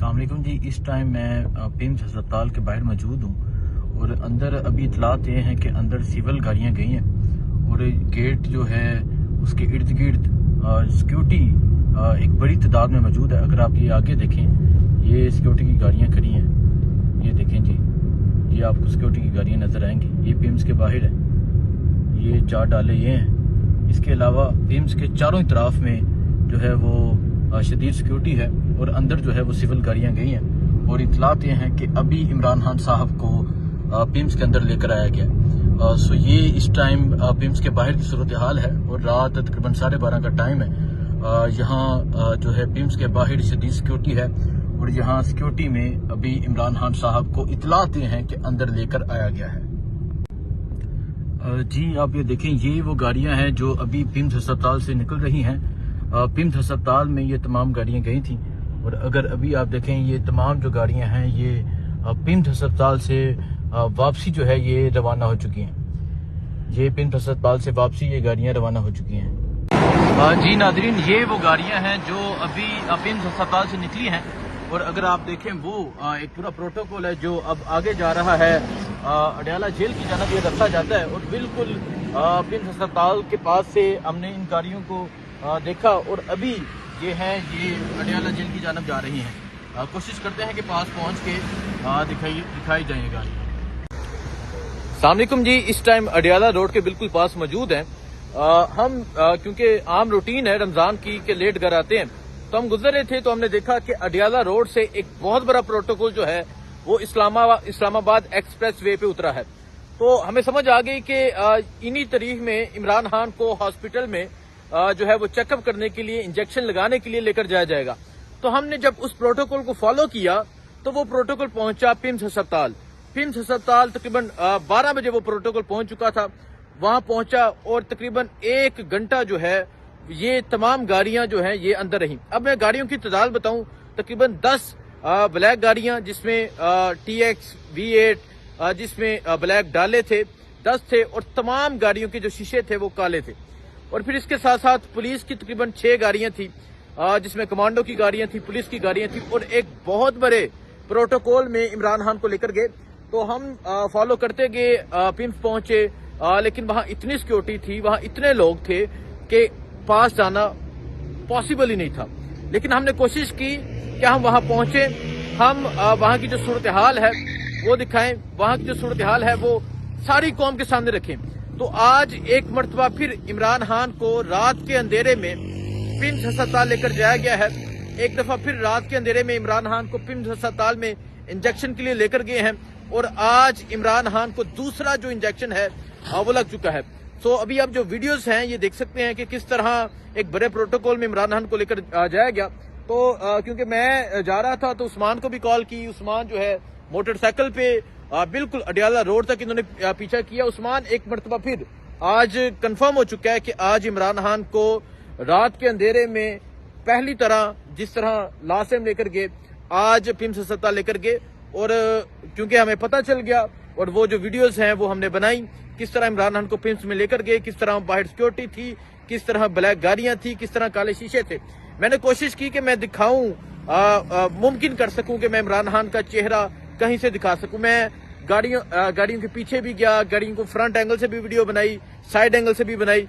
السلام علیکم جی. اس ٹائم میں پیمز ہسپتال کے باہر موجود ہوں اور اندر ابھی اطلاعات یہ ہیں کہ اندر سول گاڑیاں گئی ہیں اور گیٹ جو ہے اس کے ارد گرد سیکیورٹی ایک بڑی تعداد میں موجود ہے. اگر آپ یہ آگے دیکھیں یہ سیکیورٹی کی گاڑیاں کھڑی ہیں, یہ دیکھیں جی, یہ آپ کو سیکیورٹی کی گاڑیاں نظر آئیں گی. یہ پیمز کے باہر ہے, یہ 4 ڈالے یہ ہیں. اس کے علاوہ پیمز کے چاروں طرف میں جو ہے وہ شدید سیکیورٹی ہے اور اندر جو ہے وہ سول گاڑیاں گئی ہیں. اور اطلاعات یہ ہیں کہ ابھی عمران خان صاحب کو پیمز کے اندر لے کر آیا گیا. سو یہ اس ٹائم پیمز کے باہر کی صورتحال ہے اور رات تقریباً 12:30 کا ٹائم ہے. یہاں جو ہے پیمز کے باہر شدید سیکیورٹی ہے اور یہاں سیکیورٹی میں ابھی عمران خان صاحب کو اطلاعات یہ ہیں کہ اندر لے کر آیا گیا ہے. جی آپ یہ دیکھیں, یہ وہ گاڑیاں ہیں جو ابھی پیمز ہسپتال سے نکل رہی ہیں. پیمز ہسپتال میں یہ تمام گاڑیاں گئی تھیں اور اگر ابھی آپ دیکھیں یہ تمام جو گاڑیاں ہیں یہ پیمز ہسپتال سے واپسی جو ہے یہ روانہ ہو چکی ہیں. یہ پیمز ہسپتال سے واپسی یہ گاڑیاں روانہ ہو چکی ہیں. جی ناظرین, یہ وہ گاڑیاں ہیں جو ابھی پیمز ہسپتال سے نکلی ہیں اور اگر آپ دیکھیں وہ ایک پورا پروٹوکول ہے جو اب آگے جا رہا ہے. اڈیالہ جیل کی جانب یہ رکھا جاتا ہے اور بالکل پیمز ہسپتال کے پاس سے ہم نے ان گاڑیوں کو دیکھا اور ابھی یہ ہیں یہ اڈیالہ جیل کی جانب جا رہی ہیں. کوشش کرتے ہیں کہ پاس پہنچ کے دکھائی جائیں گاڑی. السلام علیکم جی, اس ٹائم اڈیالہ روڈ کے بالکل پاس موجود ہیں. ہم کیونکہ عام روٹین ہے رمضان کی کہ لیٹ گھر آتے ہیں تو ہم گزر رہے تھے تو ہم نے دیکھا کہ اڈیالہ روڈ سے ایک بہت بڑا پروٹوکول جو ہے وہ اسلام آباد ایکسپریس وے پہ اترا ہے. تو ہمیں سمجھ آ گئی کہ انہی تاریخ میں عمران خان کو ہاسپٹل میں جو ہے وہ چیک اپ کرنے کے لیے انجیکشن لگانے کے لیے لے کر جایا جائے گا. تو ہم نے جب اس پروٹوکول کو فالو کیا تو وہ پروٹوکول پہنچا پیمز ہسپتال. پیمز ہسپتال تقریباً 12 بجے وہ پروٹوکول پہنچ چکا تھا. وہاں پہنچا اور تقریباً 1 گھنٹہ جو ہے یہ تمام گاڑیاں جو ہیں یہ اندر رہیں. اب میں گاڑیوں کی تعداد بتاؤں, تقریباً 10 بلیک گاڑیاں جس میں TX V8 جس میں بلیک ڈالے تھے 10 تھے اور تمام گاڑیوں کے جو شیشے تھے وہ کالے تھے. اور پھر اس کے ساتھ ساتھ پولیس کی تقریباً 6 گاڑیاں تھیں جس میں کمانڈو کی گاڑیاں تھیں, پولیس کی گاڑیاں تھیں اور ایک بہت بڑے پروٹوکول میں عمران خان کو لے کر گئے. تو ہم فالو کرتے گئے, پیمز پہنچے, لیکن وہاں اتنی سیکیورٹی تھی, وہاں اتنے لوگ تھے کہ پاس جانا پاسبل ہی نہیں تھا. لیکن ہم نے کوشش کی کہ ہم وہاں پہنچے, ہم وہاں کی جو صورتحال ہے وہ دکھائیں, وہاں کی جو صورتحال ہے وہ ساری قوم کے سامنے رکھیں. تو آج ایک مرتبہ پھر عمران خان کو رات کے اندھیرے میں پیمز ہسپتال لے کر جایا گیا ہے. ایک دفعہ پھر رات کے اندھیرے میں عمران خان کو پیمز ہسپتال میں انجیکشن کے لیے لے کر گئے ہیں اور آج عمران خان کو دوسرا جو انجیکشن ہے وہ لگ چکا ہے. سو ابھی آپ جو ویڈیوز ہیں یہ دیکھ سکتے ہیں کہ کس طرح ایک بڑے پروٹوکول میں عمران خان کو لے کر جایا گیا. تو کیونکہ میں جا رہا تھا تو عثمان کو بھی کال کی. عثمان جو ہے موٹر سائیکل پہ بالکل اڈیالہ روڈ تک انہوں نے پیچھا کیا. عثمان ایک مرتبہ پھر آج کنفرم ہو چکا ہے کہ آج عمران خان کو رات کے اندھیرے میں پہلی طرح جس طرح لاسٹ ٹائم لے کر گئے آج پیمز ہسپتال لے کر گئے. اور کیونکہ ہمیں پتہ چل گیا اور وہ جو ویڈیوز ہیں وہ ہم نے بنائی کس طرح عمران خان کو پیمز میں لے کر گئے, کس طرح باہر سیکیورٹی تھی, کس طرح بلیک گاڑیاں تھی, کس طرح کالے شیشے تھے. میں نے کوشش کی کہ میں دکھاؤں, ممکن کر سکوں کہ میں عمران خان کا چہرہ کہیں سے دکھا سکوں. میں گاڑیوں کے پیچھے بھی گیا, گاڑیوں کو فرنٹ اینگل سے بھی ویڈیو بنائی, سائیڈ اینگل سے بھی بنائی,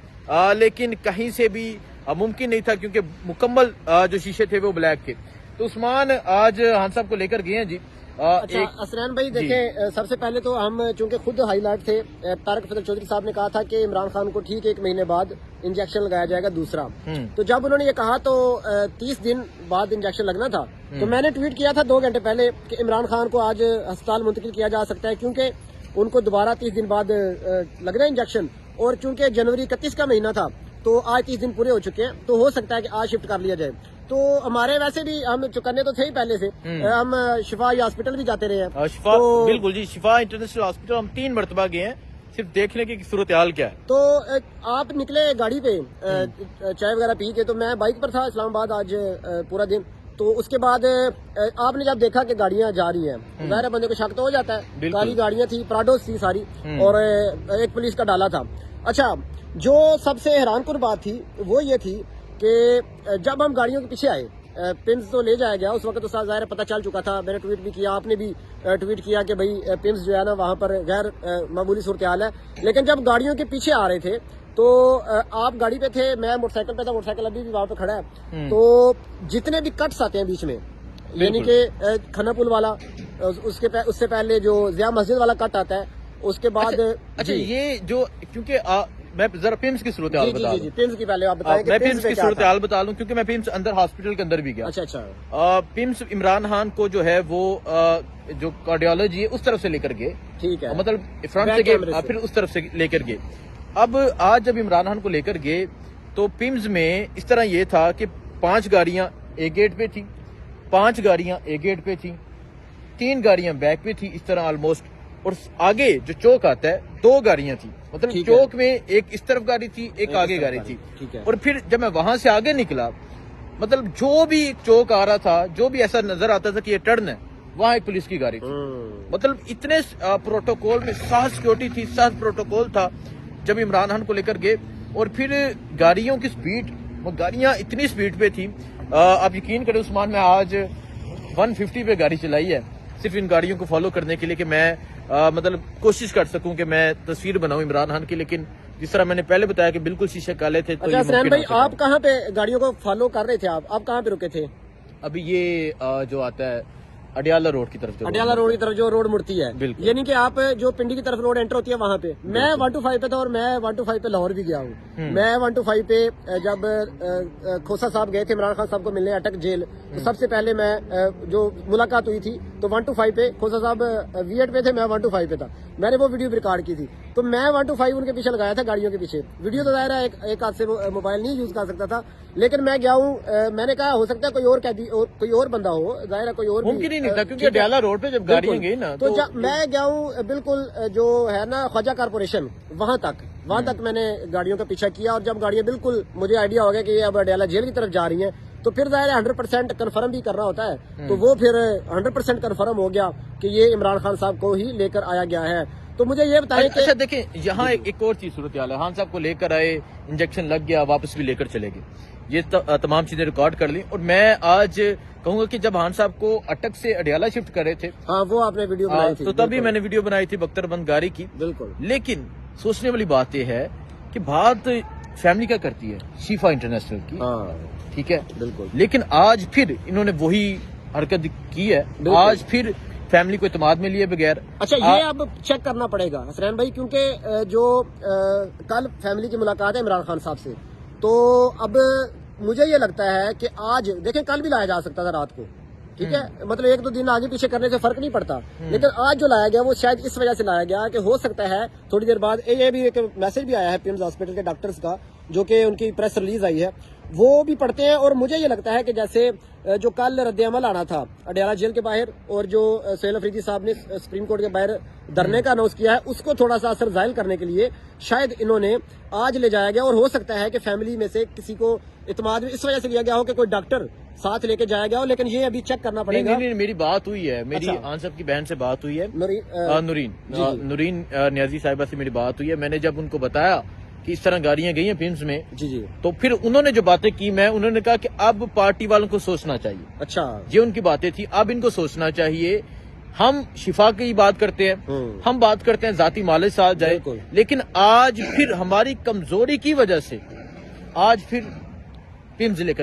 لیکن کہیں سے بھی ممکن نہیں تھا کیونکہ مکمل جو شیشے تھے وہ بلیک تھے. تو عثمان آج خان صاحب کو لے کر گئے ہیں جی. اچھا اسران بھائی دیکھیں, سب سے پہلے تو ہم چونکہ خود ہائی لائٹ تھے, طارق فضل چودھری صاحب نے کہا تھا کہ عمران خان کو ٹھیک 1 مہینے بعد انجیکشن لگایا جائے گا دوسرا. تو جب انہوں نے یہ کہا تو 30 دن بعد انجیکشن لگنا تھا. تو میں نے ٹویٹ کیا تھا 2 گھنٹے پہلے کہ عمران خان کو آج ہسپتال منتقل کیا جا سکتا ہے کیونکہ ان کو دوبارہ 30 دن بعد لگنا ہے انجیکشن. اور چونکہ جنوری 31 کا مہینہ تھا تو آج 30 دن پورے ہو چکے ہیں, تو ہو سکتا ہے کہ آج شفٹ کر لیا جائے. تو ہمارے ویسے بھی ہم چکنے تو تھے ہی پہلے سے, ہم شفا ہاسپٹل بھی جاتے رہے ہیں. شفا بالکل جی, شفا انٹرنیشنل ہاسپٹل ہم 3 مرتبہ گئے ہیں صرف دیکھنے کی صورتحال کیا ہے. تو آپ نکلے گاڑی پہ چائے وغیرہ پی کے, تو میں بائک پر تھا اسلام آباد آج پورا دن. تو اس کے بعد آپ نے جب دیکھا کہ گاڑیاں جا رہی ہیں ظاہر بندے کو شک تو ہو جاتا ہے. کالی گاڑیاں تھی, پراڈوز تھی ساری, اور ایک پولیس کا ڈالا تھا. اچھا جو سب سے حیران کن بات تھی وہ یہ تھی کہ جب ہم گاڑیوں کے پیچھے آئے پمز تو لے جایا گیا اس وقت تو ظاہر پتہ چل چکا تھا, میں نے ٹویٹ بھی کیا, آپ نے بھی ٹویٹ کیا کہ بھائی پمز جو ہے نا وہاں پر غیر معمولی صورتحال ہے. لیکن جب گاڑیوں کے پیچھے آ رہے تھے تو آپ گاڑی پہ تھے, میں موٹر سائیکل پہ تھا, موٹر سائیکل ابھی بھی وہاں پہ کھڑا ہے, تو جتنے بھی کٹس آتے ہیں بیچ میں, یعنی کہ کھنا پل والا, اس سے پہلے جو ضیاء مسجد والا کٹ آتا ہے, اس کے بعد اچھا یہ جو, کیونکہ میں ذرا پیمز کی صورتحال بتا دوں, پمز کی پہلے آپ بتائیں, میں پیمز کی صورتحال بتا دوں کیونکہ میں پیمز اندر ہاسپٹل کے اندر بھی گیا. اچھا پیمز عمران خان کو جو ہے وہ جو کارڈیالوجی ہے اس طرف سے لے کر گئے, ٹھیک ہے, مطلب فرنٹ سے گئے پھر اس طرف سے لے کر گئے. اب آج جب عمران خان کو لے کر گئے تو پیمز میں اس طرح یہ تھا کہ 5 گاڑیاں ایک گیٹ پہ تھی, 5 گاڑیاں ایک گیٹ پہ تھی, 3 گاڑیاں بیک پہ تھی, اس طرح آلموسٹ. اور آگے جو چوک آتا ہے 2 گاڑیاں تھی, مطلب چوک میں ایک اس طرف گاڑی تھی, ایک آگے گاڑی تھی. اور پھر جب میں وہاں سے آگے نکلا, مطلب جو بھی چوک آ رہا تھا, جو بھی ایسا نظر آتا تھا کہ یہ ٹرن ہے, وہاں ایک پولیس کی گاڑی تھی. مطلب اتنے پروٹوکول میں سخت سیکورٹی تھی, سخت پروٹوکول تھا جب عمران خان کو لے کر گئے. اور پھر گاڑیوں کی سپیڈ, وہ گاڑیاں اتنی سپیڈ پہ تھی, آپ یقین کریں عثمان, میں آج 150 پہ گاڑی چلائی ہے صرف ان گاڑیوں کو فالو کرنے کے لیے کہ میں مطلب کوشش کر سکوں کہ میں تصویر بناؤں عمران خان کی. لیکن جس طرح میں نے پہلے بتایا کہ بالکل شیشے کالے تھے. تو حسنین بھائی آپ کہاں پہ گاڑیوں کو فالو کر رہے تھے, آپ کہاں پہ رکے تھے؟ ابھی یہ جو آتا ہے اڈیالہ روڈ کی طرف, اڈیالہ روڈ کی طرف جو روڈ مڑتی ہے, یعنی کہ آپ جو پنڈی کی طرف روڈ انٹر ہوتی ہے وہاں پہ. میں 125 پہ تھا اور میں 125 پہ لاہور بھی گیا ہوں. میں 125 پہ جب کھوسا صاحب گئے تھے عمران خان صاحب کو ملنے اٹک جیل, تو سب سے پہلے میں جو ملاقات ہوئی تھی تو 125 پہ, کھوسا صاحب V8 پہ تھے, میں 125 پہ تھا. میں نے وہ ویڈیو بھی ریکارڈ کی تھی, تو میں 125 ان کے پیچھے لگایا تھا گاڑیوں کے پیچھے. ویڈیو تو ظاہر ہے ایک ہاتھ سے موبائل نہیں یوز کر سکتا تھا, لیکن میں گیا ہوں, میں نے کہا ہو سکتا ہے کوئی اور قیدی, کوئی اور بندہ ہو, ظاہر ہے کوئی اور ممکن ہی نہیں تھا کیونکہ اڈیالہ روڈ پہ جب گاڑیاں گئی نا تو میں گیا ہوں بالکل جو ہے نا خواجہ کارپوریشن, وہاں تک میں نے گاڑیوں کا پیچھا کیا. اور جب گاڑیاں بالکل مجھے آئیڈیا ہو گیا کہ یہ اب اڈیالہ جیل کی طرف جا رہی ہیں, تو پھر ظاہر 100% کنفرم بھی کرنا ہوتا ہے, تو وہ پھر 100% کنفرم ہو گیا کہ یہ عمران خان صاحب کو ہی لے کر آیا گیا ہے. تو مجھے یہ بتائیں کہ اچھا دیکھیں یہاں ایک اور چیز صورتحال ہے, خان صاحب کو لے کر آئے, انجیکشن لگ گیا, واپس بھی لے کر چلے گئے, یہ تمام چیزیں ریکارڈ کر لی. اور میں آج کہوں گا کہ جب خان صاحب کو اٹک سے اڈیالہ شفٹ کرے تھے, ہاں وہ آپ نے ویڈیو بنائی تھی, تو تبھی میں نے ویڈیو بنائی تھی بختر بند گاری کی. بالکل. لیکن سوچنے والی بات یہ ہے کہ بات فیملی کیا کرتی ہے, شیفا انٹرنیشنل کی, ٹھیک ہے, بالکل. لیکن آج پھر انہوں نے وہی حرکت کی ہے, آج پھر فیملی کو اعتماد میں لیے بغیر. اچھا یہ اب چیک کرنا پڑے گا حسنین بھائی, کیونکہ جو کل فیملی کی ملاقات ہے عمران خان صاحب سے, تو اب مجھے یہ لگتا ہے کہ آج دیکھیں کل بھی لایا جا سکتا تھا رات کو, ٹھیک ہے, مطلب 1-2 دن آگے پیچھے کرنے سے فرق نہیں پڑتا, لیکن آج جو لایا گیا وہ شاید اس وجہ سے لایا گیا کہ ہو سکتا ہے تھوڑی دیر بعد, یہ بھی ایک میسج بھی آیا ہے پیمز ہاسپٹل کے ڈاکٹرز کا, جو کہ ان کی پریس ریلیز آئی ہے, وہ بھی پڑھتے ہیں. اور مجھے یہ لگتا ہے کہ جیسے جو کل رد عمل آنا تھا اڈیالہ جیل کے باہر, اور جو سہیل افریدی صاحب نے سپریم کورٹ کے باہر دھرنے کا اناؤنس کیا ہے, اس کو تھوڑا سا اثر زائل کرنے کے لیے شاید انہوں نے آج لے جایا گیا. اور ہو سکتا ہے کہ فیملی میں سے کسی کو اعتماد اس وجہ سے لیا گیا ہو کہ کوئی ڈاکٹر ساتھ لے کے جایا گیا ہو, لیکن یہ ابھی چیک کرنا پڑے گا. نہیں, میری بات ہوئی ہے, میری خان صاحب کی بہن سے بات ہوئی ہے, نورین نیازی صاحبہ سے میری بات ہوئی ہے. میں نے جب ان کو بتایا کہ اس طرح گاڑیاں گئی ہیں پیمز میں, تو پھر انہوں نے جو باتیں کی, انہوں نے کہا کہ اب پارٹی والوں کو سوچنا چاہیے. اچھا, یہ ان کی باتیں تھی, اب ان کو سوچنا چاہیے. ہم شفا کی بات کرتے ہیں, ہم بات کرتے ہیں ذاتی مالک ساتھ جائے, لیکن آج پھر ہماری کمزوری کی وجہ سے آج پھر پیمز لے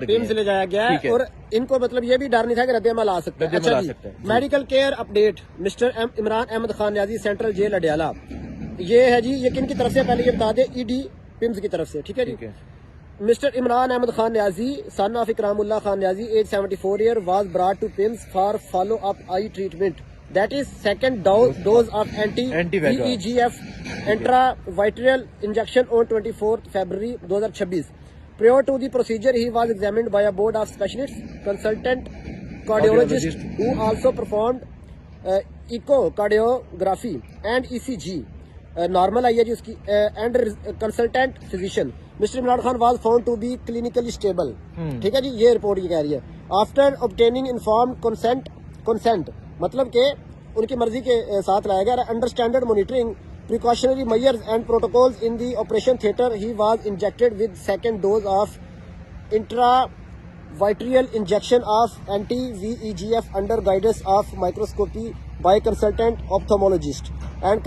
جایا گیا ہے. اور ان کو مطلب یہ بھی ڈر نہیں تھا کہ رد عمل آ سکتا ہے. اچھا جی, medical care update mister Imran Ahmed Khan Niazi, central jail Adiala. یہ ہے جی, یہ کن کی طرف سے, پہلے یہ بتا دیں, ED پیمز کی طرف سے, ٹھیک ہے جی. Mister Imran Ahmed Khan Niazi, son of Ikramullah Khan Niazi, age 74 year, was brought to PIMS for follow-up eye treatment. That is second dose of anti-VEGF intravitreal injection on 24th February 2026. Prior to the procedure, he was examined by a board of specialists, consultant cardiologist who also performed echocardiography and ECG. Normal آئی ہے جی اس کی, and consultant physician. Mr Imran Khan was found to be clinically stable, ٹھیک ہے جی, یہ report یہ کہہ رہی ہے. آفٹر obtaining informed consent مطلب کہ ان کی مرضی کے ساتھ لایا گیا. انڈرسٹینڈرڈ monitoring precautionary measures and protocols in the operation theatre, he was injected with second dose of vitriol injection of anti-VEGF under guidance of microscopy by consultant ophthalmologist and